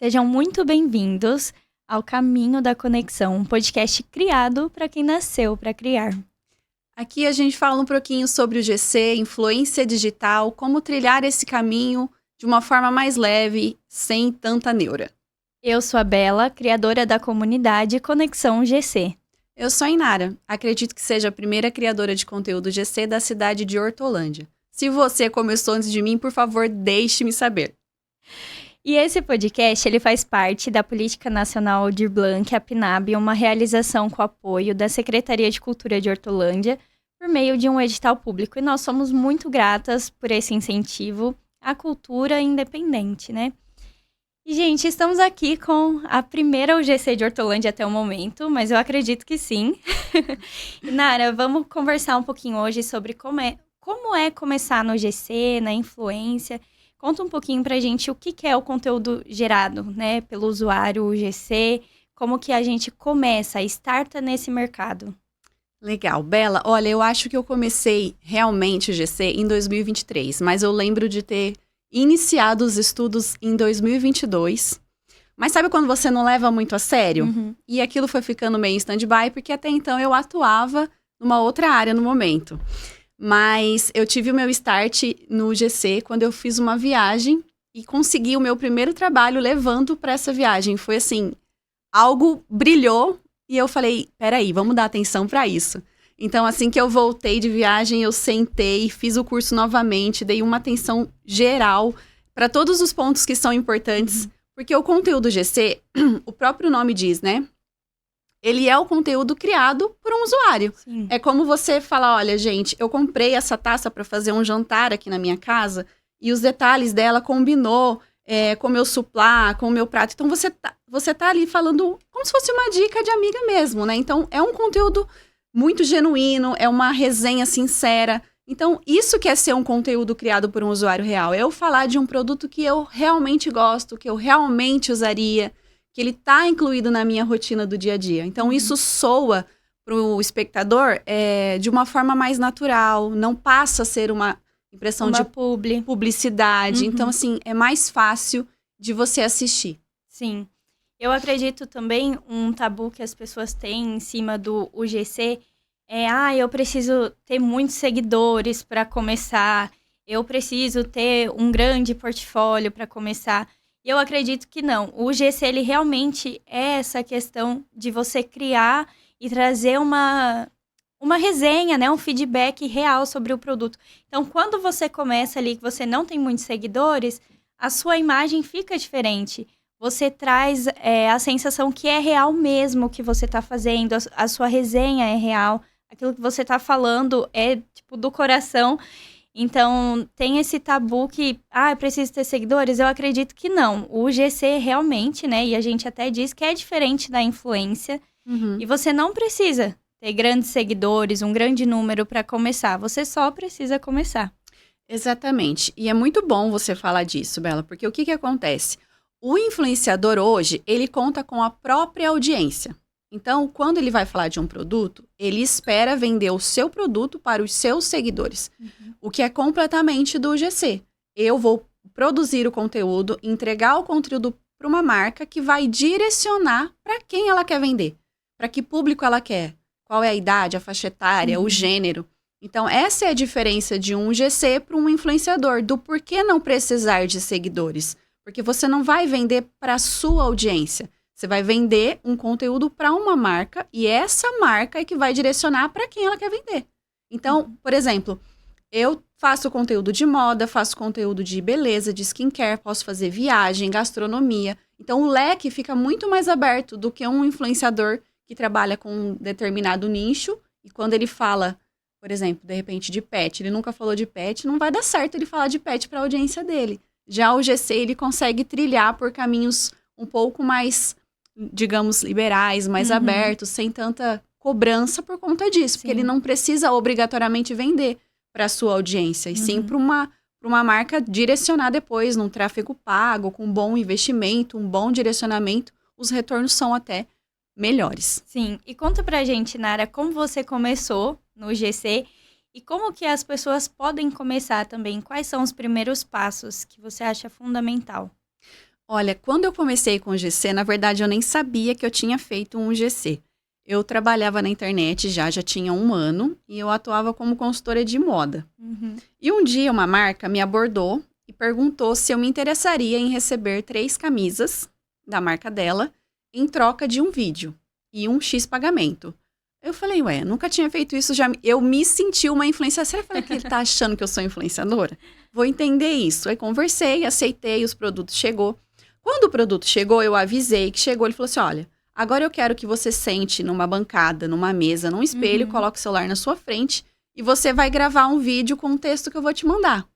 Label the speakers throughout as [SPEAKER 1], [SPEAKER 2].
[SPEAKER 1] Sejam muito bem-vindos ao Caminho da Conexão, um podcast criado para quem nasceu para criar.
[SPEAKER 2] Aqui a gente fala um pouquinho sobre o GC, influência digital, como trilhar esse caminho de uma forma mais leve, sem tanta neura.
[SPEAKER 1] Eu sou a Bela, criadora da comunidade Conexão GC.
[SPEAKER 2] Eu sou a Inara, acredito que seja a primeira criadora de conteúdo GC da cidade de Hortolândia. Se você começou antes de mim, por favor, deixe-me saber.
[SPEAKER 1] E esse podcast ele faz parte da Política Nacional Aldir Blanc, a PNAB, uma realização com apoio da Secretaria de Cultura de Hortolândia, por meio de um edital público. E nós somos muito gratas por esse incentivo à cultura independente, né? E, gente, estamos aqui com a primeira UGC de Hortolândia até o momento, mas eu acredito que sim. E, Nara, vamos conversar um pouquinho hoje sobre como é começar no UGC, na influência. Conta um pouquinho pra gente o que é o conteúdo gerado, né, pelo usuário UGC, como que a gente começa, starta nesse mercado.
[SPEAKER 2] Legal. Bela, olha, eu acho que eu comecei realmente o GC em 2023, mas eu lembro de ter iniciado os estudos em 2022. Mas sabe quando você não leva muito a sério?
[SPEAKER 1] Uhum.
[SPEAKER 2] E aquilo foi ficando meio em stand-by, porque até então eu atuava numa outra área no momento. Mas eu tive o meu start no GC quando eu fiz uma viagem e consegui o meu primeiro trabalho levando para essa viagem. Foi assim, algo brilhou e eu falei, peraí, vamos dar atenção para isso. Então, assim que eu voltei de viagem, eu sentei, fiz o curso novamente, dei uma atenção geral para todos os pontos que são importantes, porque o conteúdo GC, o próprio nome diz, né? Ele é o conteúdo criado por um usuário.
[SPEAKER 1] Sim.
[SPEAKER 2] É como você falar, olha, gente, eu comprei essa taça para fazer um jantar aqui na minha casa e os detalhes dela combinou com o meu suplá, com o meu prato. Então, você tá ali falando como se fosse uma dica de amiga mesmo, né? Então, é um conteúdo muito genuíno, é uma resenha sincera. Então, isso que é ser um conteúdo criado por um usuário real. É eu falar de um produto que eu realmente gosto, que eu realmente usaria, que ele está incluído na minha rotina do dia a dia. Então, isso soa para o espectador de uma forma mais natural, não passa a ser uma impressão de publicidade.
[SPEAKER 1] Uhum.
[SPEAKER 2] Então, assim, é mais fácil de você assistir.
[SPEAKER 1] Sim. Eu acredito também um tabu que as pessoas têm em cima do UGC eu preciso ter muitos seguidores para começar, eu preciso ter um grande portfólio para começar. E eu acredito que não. O UGC, ele realmente é essa questão de você criar e trazer uma resenha, né? Um feedback real sobre o produto. Então, quando você começa ali, que você não tem muitos seguidores, a sua imagem fica diferente. Você traz a sensação que é real mesmo o que você está fazendo, a sua resenha é real, aquilo que você está falando é, tipo, do coração. Então, tem esse tabu que, eu preciso ter seguidores? Eu acredito que não. O GC realmente, né, e a gente até diz que é diferente da influência, e você não precisa ter grandes seguidores, um grande número para começar, você só precisa começar.
[SPEAKER 2] Exatamente. E é muito bom você falar disso, Bela, porque o que acontece? O influenciador hoje, ele conta com a própria audiência. Então, quando ele vai falar de um produto, ele espera vender o seu produto para os seus seguidores. O que é completamente do GC. Eu vou produzir o conteúdo, entregar o conteúdo para uma marca que vai direcionar para quem ela quer vender. Para que público ela quer. Qual é a idade, a faixa etária, o gênero. Então, essa é a diferença de um GC para um influenciador. Do porquê não precisar de seguidores. Porque você não vai vender para a sua audiência. Você vai vender um conteúdo para uma marca e essa marca é que vai direcionar para quem ela quer vender. Então, por exemplo, eu faço conteúdo de moda, faço conteúdo de beleza, de skincare, posso fazer viagem, gastronomia. Então, o leque fica muito mais aberto do que um influenciador que trabalha com um determinado nicho e quando ele fala, por exemplo, de repente de pet, ele nunca falou de pet, não vai dar certo ele falar de pet para a audiência dele. Já o GC, ele consegue trilhar por caminhos um pouco mais, digamos, liberais, mais abertos, sem tanta cobrança por conta disso.
[SPEAKER 1] Sim.
[SPEAKER 2] Porque ele não precisa obrigatoriamente vender para a sua audiência, e sim para uma marca direcionar depois num tráfego pago, com um bom investimento, um bom direcionamento, os retornos são até melhores.
[SPEAKER 1] Sim, e conta pra gente, Nara, como você começou no GC e como que as pessoas podem começar também? Quais são os primeiros passos que você acha fundamental?
[SPEAKER 2] Olha, quando eu comecei com o GC, na verdade eu nem sabia que eu tinha feito um GC. Eu trabalhava na internet já tinha 1 ano e eu atuava como consultora de moda.
[SPEAKER 1] Uhum.
[SPEAKER 2] E um dia uma marca me abordou e perguntou se eu me interessaria em receber 3 camisas da marca dela em troca de um vídeo e um X pagamento. Eu falei, ué, nunca tinha feito isso, eu me senti uma influenciadora. Será que ele tá achando que eu sou influenciadora? Vou entender isso. Aí conversei, aceitei, os produtos chegou. Quando o produto chegou, eu avisei que chegou, ele falou assim, olha, agora eu quero que você sente numa bancada, numa mesa, num espelho, coloque o celular na sua frente e você vai gravar um vídeo com o texto que eu vou te mandar.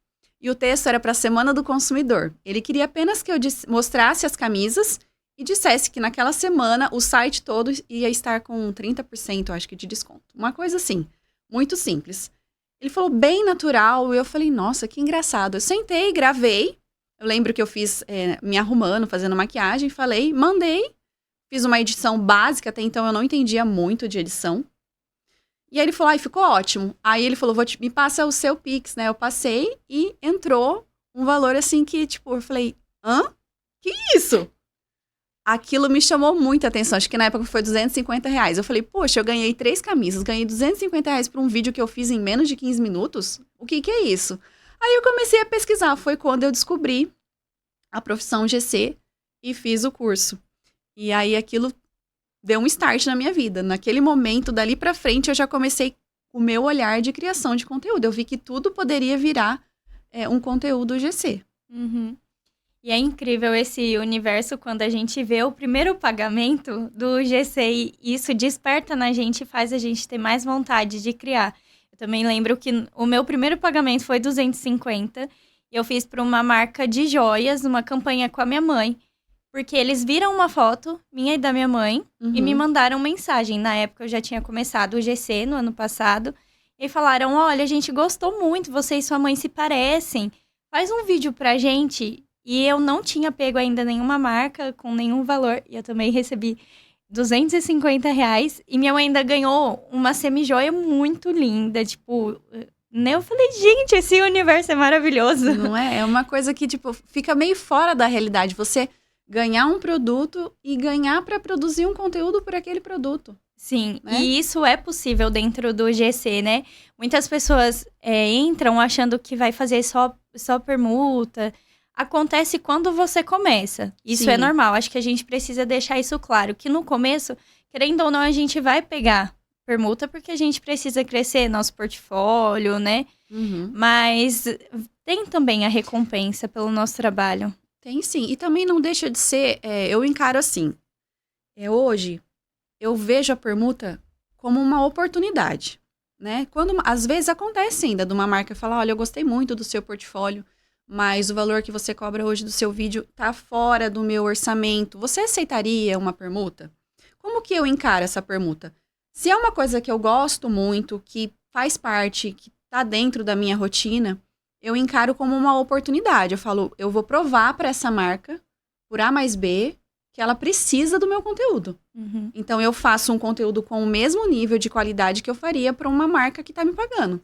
[SPEAKER 2] E o texto era para a Semana do Consumidor. Ele queria apenas que eu mostrasse as camisas e dissesse que naquela semana o site todo ia estar com 30%, acho que, de desconto. Uma coisa assim, muito simples. Ele falou bem natural e eu falei, nossa, que engraçado. Eu sentei, gravei. Eu lembro que eu fiz me arrumando, fazendo maquiagem, falei, mandei. Fiz uma edição básica, até então eu não entendia muito de edição. E aí ele falou, ficou ótimo. Aí ele falou, me passa o seu Pix, né? Eu passei e entrou um valor assim que, tipo, eu falei, hã? Que isso? Aquilo me chamou muita atenção, acho que na época foi R$250. Eu falei, poxa, eu ganhei 3 camisas, ganhei R$250 por um vídeo que eu fiz em menos de 15 minutos? O que é isso? Aí eu comecei a pesquisar, foi quando eu descobri a profissão GC e fiz o curso. E aí aquilo deu um start na minha vida. Naquele momento, dali pra frente, eu já comecei o meu olhar de criação de conteúdo. Eu vi que tudo poderia virar um conteúdo GC.
[SPEAKER 1] Uhum. E é incrível esse universo quando a gente vê o primeiro pagamento do GC e isso desperta na gente e faz a gente ter mais vontade de criar. Eu também lembro que o meu primeiro pagamento foi 250 e eu fiz para uma marca de joias, uma campanha com a minha mãe, porque eles viram uma foto minha e da minha mãe e me mandaram mensagem. Na época eu já tinha começado o GC no ano passado e falaram, olha, a gente gostou muito, você e sua mãe se parecem, faz um vídeo pra gente. E eu não tinha pego ainda nenhuma marca com nenhum valor. E eu também recebi R$250. E minha mãe ainda ganhou uma semi-joia muito linda. Tipo, eu falei, gente, esse universo é maravilhoso.
[SPEAKER 2] Não é? É uma coisa que, tipo, fica meio fora da realidade. Você ganhar um produto e ganhar para produzir um conteúdo por aquele produto.
[SPEAKER 1] Sim,
[SPEAKER 2] né?
[SPEAKER 1] E isso é possível dentro do GC, né? Muitas pessoas entram achando que vai fazer só permuta. Acontece quando você começa. Isso é normal. Acho que a gente precisa deixar isso claro. Que no começo, querendo ou não, a gente vai pegar permuta porque a gente precisa crescer nosso portfólio, né? Mas tem também a recompensa pelo nosso trabalho.
[SPEAKER 2] Tem sim. E também não deixa de ser... eu encaro assim. Hoje, eu vejo a permuta como uma oportunidade, né? Quando, às vezes, acontece ainda de uma marca falar, olha, eu gostei muito do seu portfólio, mas o valor que você cobra hoje do seu vídeo tá fora do meu orçamento. Você aceitaria uma permuta? Como que eu encaro essa permuta? Se é uma coisa que eu gosto muito, que faz parte, que tá dentro da minha rotina, eu encaro como uma oportunidade. Eu falo, eu vou provar para essa marca, por A mais B, que ela precisa do meu conteúdo. Então, eu faço um conteúdo com o mesmo nível de qualidade que eu faria para uma marca que tá me pagando.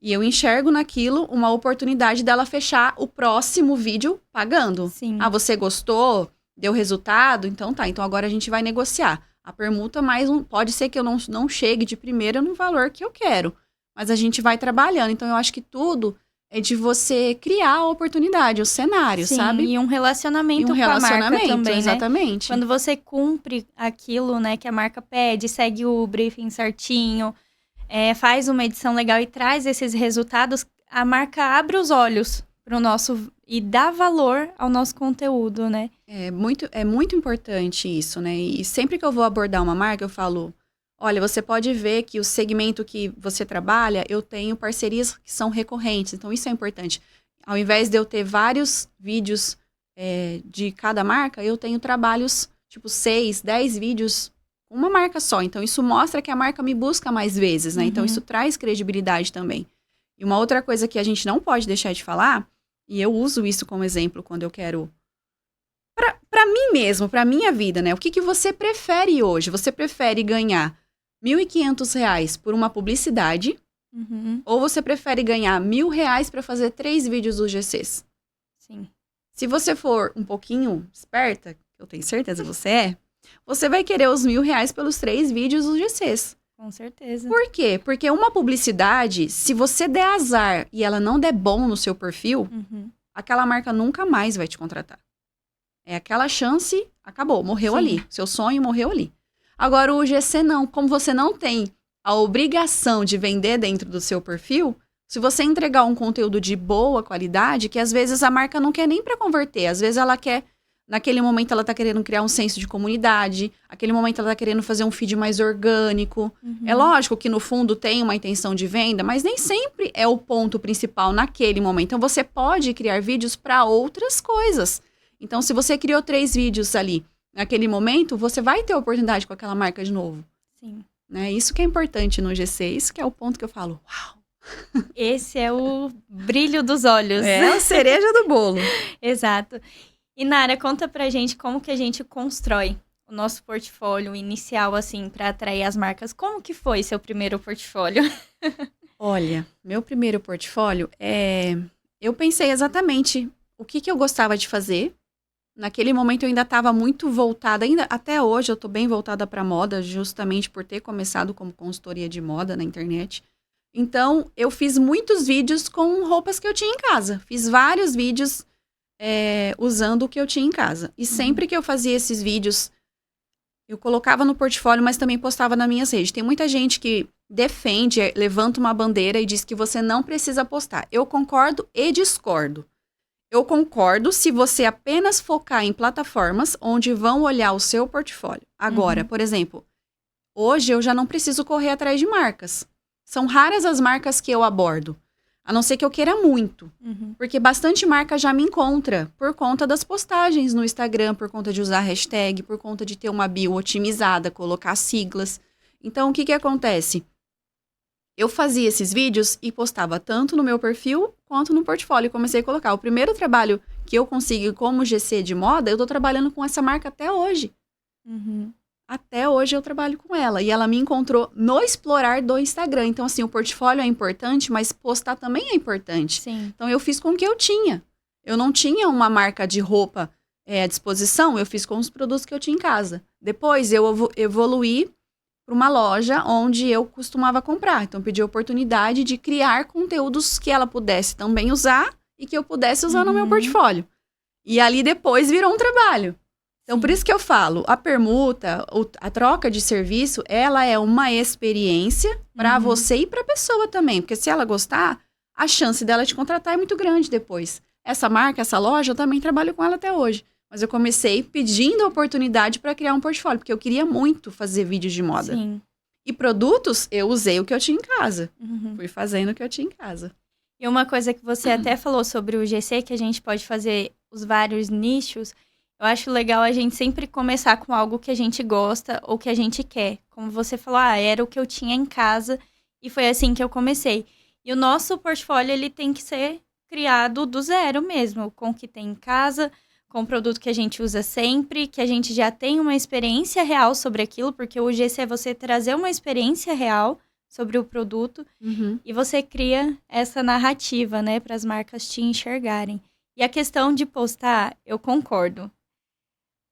[SPEAKER 2] E eu enxergo naquilo uma oportunidade dela fechar o próximo vídeo pagando.
[SPEAKER 1] Sim.
[SPEAKER 2] Ah, você gostou? Deu resultado? Então tá, então agora a gente vai negociar. A permuta pode ser que eu não chegue de primeira no valor que eu quero. Mas a gente vai trabalhando. Então eu acho que tudo é de você criar a oportunidade, o cenário, sabe?
[SPEAKER 1] E um relacionamento com a marca também,
[SPEAKER 2] exatamente.
[SPEAKER 1] Né? Quando você cumpre aquilo, né, que a marca pede, segue o briefing certinho, faz uma edição legal e traz esses resultados, a marca abre os olhos pro nosso e dá valor ao nosso conteúdo, né?
[SPEAKER 2] É muito importante isso, né? E sempre que eu vou abordar uma marca, eu falo, olha, você pode ver que o segmento que você trabalha, eu tenho parcerias que são recorrentes, então isso é importante. Ao invés de eu ter vários vídeos de cada marca, eu tenho trabalhos, tipo 6, 10 vídeos com uma marca só. Então isso mostra que a marca me busca mais vezes, né? Então isso traz credibilidade também. E uma outra coisa que a gente não pode deixar de falar, e eu uso isso como exemplo quando eu quero... Para mim mesmo, para minha vida, né? O que você prefere hoje? Você prefere ganhar R$1.500 por uma publicidade? Ou você prefere ganhar R$1.000 para fazer 3 vídeos dos GCs?
[SPEAKER 1] Sim.
[SPEAKER 2] Se você for um pouquinho esperta, eu tenho certeza que você vai querer os R$ 1.000 pelos 3 vídeos dos GCs.
[SPEAKER 1] Com certeza.
[SPEAKER 2] Por quê? Porque uma publicidade, se você der azar e ela não der bom no seu perfil, aquela marca nunca mais vai te contratar. É aquela chance, acabou, morreu
[SPEAKER 1] Sim.
[SPEAKER 2] ali. Seu sonho morreu ali. Agora, o GC não. Como você não tem a obrigação de vender dentro do seu perfil, se você entregar um conteúdo de boa qualidade, que às vezes a marca não quer nem para converter, às vezes ela quer, naquele momento ela tá querendo criar um senso de comunidade, naquele momento ela tá querendo fazer um feed mais orgânico. É lógico que no fundo tem uma intenção de venda, mas nem sempre é o ponto principal naquele momento. Então você pode criar vídeos para outras coisas. Então se você criou 3 vídeos ali, naquele momento, você vai ter oportunidade com aquela marca de novo.
[SPEAKER 1] Sim.
[SPEAKER 2] Né? Isso que é importante no GC, isso que é o ponto que eu falo, uau!
[SPEAKER 1] Esse é o brilho dos olhos.
[SPEAKER 2] É a cereja do bolo.
[SPEAKER 1] Exato. E Nara, conta pra gente como que a gente constrói o nosso portfólio inicial, assim, pra atrair as marcas. Como que foi seu primeiro portfólio?
[SPEAKER 2] Olha, meu primeiro portfólio eu pensei exatamente o que eu gostava de fazer. Naquele momento eu ainda estava muito voltada, ainda até hoje eu estou bem voltada para moda, justamente por ter começado como consultoria de moda na internet. Então, eu fiz muitos vídeos com roupas que eu tinha em casa. Fiz vários vídeos usando o que eu tinha em casa. E sempre que eu fazia esses vídeos, eu colocava no portfólio, mas também postava nas minhas redes. Tem muita gente que defende, levanta uma bandeira e diz que você não precisa postar. Eu concordo e discordo. Eu concordo se você apenas focar em plataformas onde vão olhar o seu portfólio. Agora, por exemplo, hoje eu já não preciso correr atrás de marcas. São raras as marcas que eu abordo, a não ser que eu queira muito. Porque bastante marca já me encontra por conta das postagens no Instagram, por conta de usar hashtag, por conta de ter uma bio otimizada, colocar siglas. Então, o que acontece? Eu fazia esses vídeos e postava tanto no meu perfil quanto no portfólio. Comecei a colocar. O primeiro trabalho que eu consegui como GC de moda, eu tô trabalhando com essa marca até hoje. Até hoje eu trabalho com ela. E ela me encontrou no explorar do Instagram. Então, assim, o portfólio é importante, mas postar também é importante.
[SPEAKER 1] Sim.
[SPEAKER 2] Então, eu fiz com o que eu tinha. Eu não tinha uma marca de roupa à disposição, eu fiz com os produtos que eu tinha em casa. Depois, eu evoluí para uma loja onde eu costumava comprar. Então, pedi a oportunidade de criar conteúdos que ela pudesse também usar e que eu pudesse usar no meu portfólio. E ali depois virou um trabalho. Então, por isso que eu falo, a permuta, a troca de serviço, ela é uma experiência para você e para a pessoa também. Porque se ela gostar, a chance dela te contratar é muito grande depois. Essa marca, essa loja, eu também trabalho com ela até hoje. Mas eu comecei pedindo a oportunidade para criar um portfólio, porque eu queria muito fazer vídeos de moda.
[SPEAKER 1] Sim.
[SPEAKER 2] E produtos, eu usei o que eu tinha em casa. Fui fazendo o que eu tinha em casa.
[SPEAKER 1] E uma coisa que você até falou sobre o GC, que a gente pode fazer os vários nichos, eu acho legal a gente sempre começar com algo que a gente gosta ou que a gente quer. Como você falou, era o que eu tinha em casa e foi assim que eu comecei. E o nosso portfólio, ele tem que ser criado do zero mesmo, com o que tem em casa, com o produto que a gente usa sempre, que a gente já tem uma experiência real sobre aquilo, porque o GC é você trazer uma experiência real sobre o produto e você cria essa narrativa, né, para as marcas te enxergarem. E a questão de postar, eu concordo.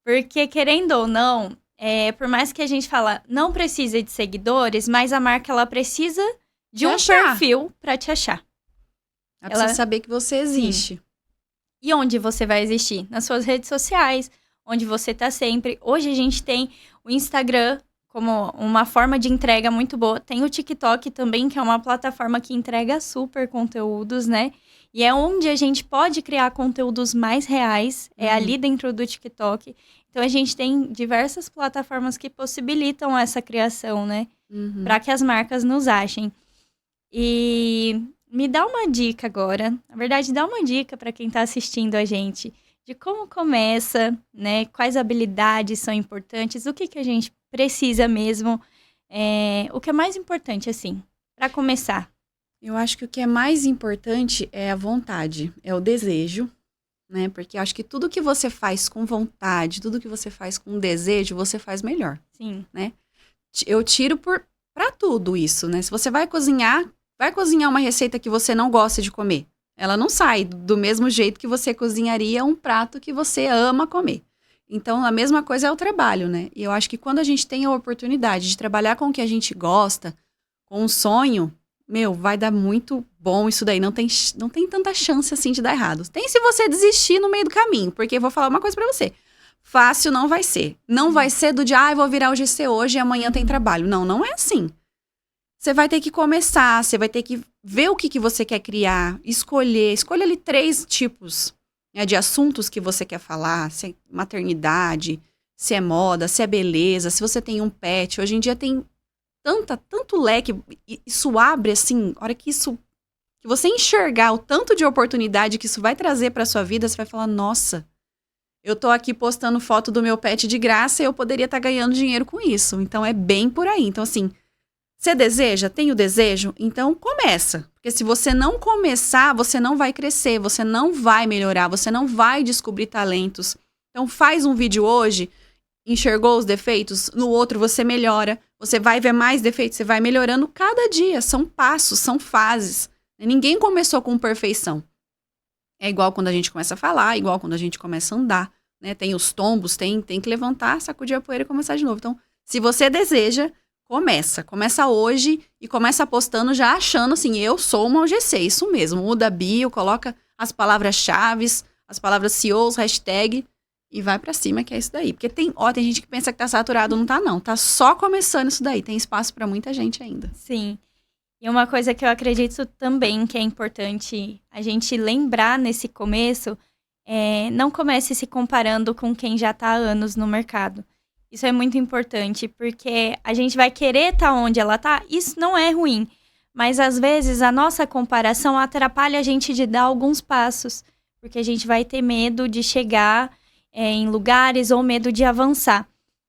[SPEAKER 1] Porque, querendo ou não, por mais que a gente fala, não precisa de seguidores, mas a marca, ela precisa de um perfil para te achar.
[SPEAKER 2] Ela precisa saber que você existe.
[SPEAKER 1] Sim. E onde você vai existir? Nas suas redes sociais, onde você tá sempre. Hoje a gente tem o Instagram como uma forma de entrega muito boa. Tem o TikTok também, que é uma plataforma que entrega super conteúdos, né? E é onde a gente pode criar conteúdos mais reais, ali dentro do TikTok. Então, a gente tem diversas plataformas que possibilitam essa criação, né? Para que as marcas nos achem. E me dá uma dica agora, na verdade, dá uma dica para quem está assistindo a gente, de como começa, né? Quais habilidades são importantes, o que a gente precisa mesmo, o que é mais importante, assim, para começar.
[SPEAKER 2] Eu acho que o que é mais importante é a vontade, é o desejo, né? Porque eu acho que tudo que você faz com vontade, tudo que você faz com desejo, você faz melhor.
[SPEAKER 1] Sim.
[SPEAKER 2] Né? Eu tiro pra tudo isso, né? Se você vai cozinhar uma receita que você não gosta de comer. Ela não sai do mesmo jeito que você cozinharia um prato que você ama comer. Então, a mesma coisa é o trabalho, né? E eu acho que quando a gente tem a oportunidade de trabalhar com o que a gente gosta, com um sonho, vai dar muito bom isso daí. Não tem tanta chance assim de dar errado. Tem se você desistir no meio do caminho, porque eu vou falar uma coisa pra você. Fácil não vai ser. Não vai ser do dia, eu vou virar o GC hoje e amanhã tem trabalho. Não, não é assim. Você vai ter que começar, você vai ter que ver o que você quer criar, escolher ali 3 tipos, né, de assuntos que você quer falar, se é maternidade, se é moda, se é beleza, se você tem um pet. Hoje em dia tem tanto leque, isso abre assim, a hora que você enxergar o tanto de oportunidade que isso vai trazer para sua vida, você vai falar, nossa, eu tô aqui postando foto do meu pet de graça e eu poderia estar ganhando dinheiro com isso. Então é bem por aí. Então assim, você deseja? Tem o desejo? Então começa. Porque se você não começar, você não vai crescer, você não vai melhorar, você não vai descobrir talentos. Então faz um vídeo hoje, enxergou os defeitos, no outro você melhora, você vai ver mais defeitos, você vai melhorando cada dia. São passos, são fases. Ninguém começou com perfeição. É igual quando a gente começa a falar, igual quando a gente começa a andar, né? Tem os tombos, tem que levantar, sacudir a poeira e começar de novo. Então, se você deseja, começa hoje e começa postando já achando assim, eu sou uma UGC, isso mesmo, muda a bio, coloca as palavras-chave, as palavras CEOs, hashtag e vai pra cima, que é isso daí. Porque tem gente que pensa que tá saturado, não tá não, tá só começando isso daí, tem espaço pra muita gente ainda.
[SPEAKER 1] Sim. E uma coisa que eu acredito também que é importante a gente lembrar nesse começo não comece se comparando com quem já tá há anos no mercado. Isso é muito importante, porque a gente vai querer estar onde ela tá, isso não é ruim. Mas, às vezes, a nossa comparação atrapalha a gente de dar alguns passos, porque a gente vai ter medo de chegar em lugares ou medo de avançar.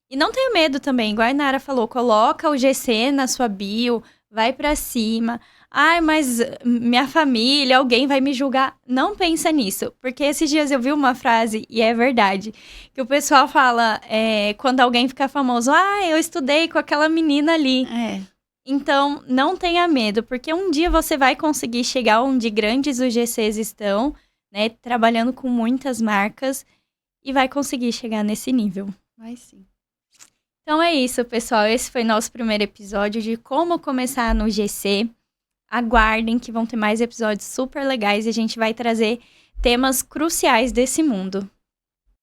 [SPEAKER 1] E não tenha medo também, igual a Nara falou, coloca o GC na sua bio, vai pra cima. Ai, mas minha família, alguém vai me julgar. Não pensa nisso, porque esses dias eu vi uma frase, e é verdade, que o pessoal fala, quando alguém fica famoso, eu estudei com aquela menina ali. Então, não tenha medo, porque um dia você vai conseguir chegar onde grandes UGCs estão, né, trabalhando com muitas marcas, e vai conseguir chegar nesse nível.
[SPEAKER 2] Vai sim.
[SPEAKER 1] Então é isso, pessoal. Esse foi nosso primeiro episódio de como começar no GC. Aguardem que vão ter mais episódios super legais e a gente vai trazer temas cruciais desse mundo.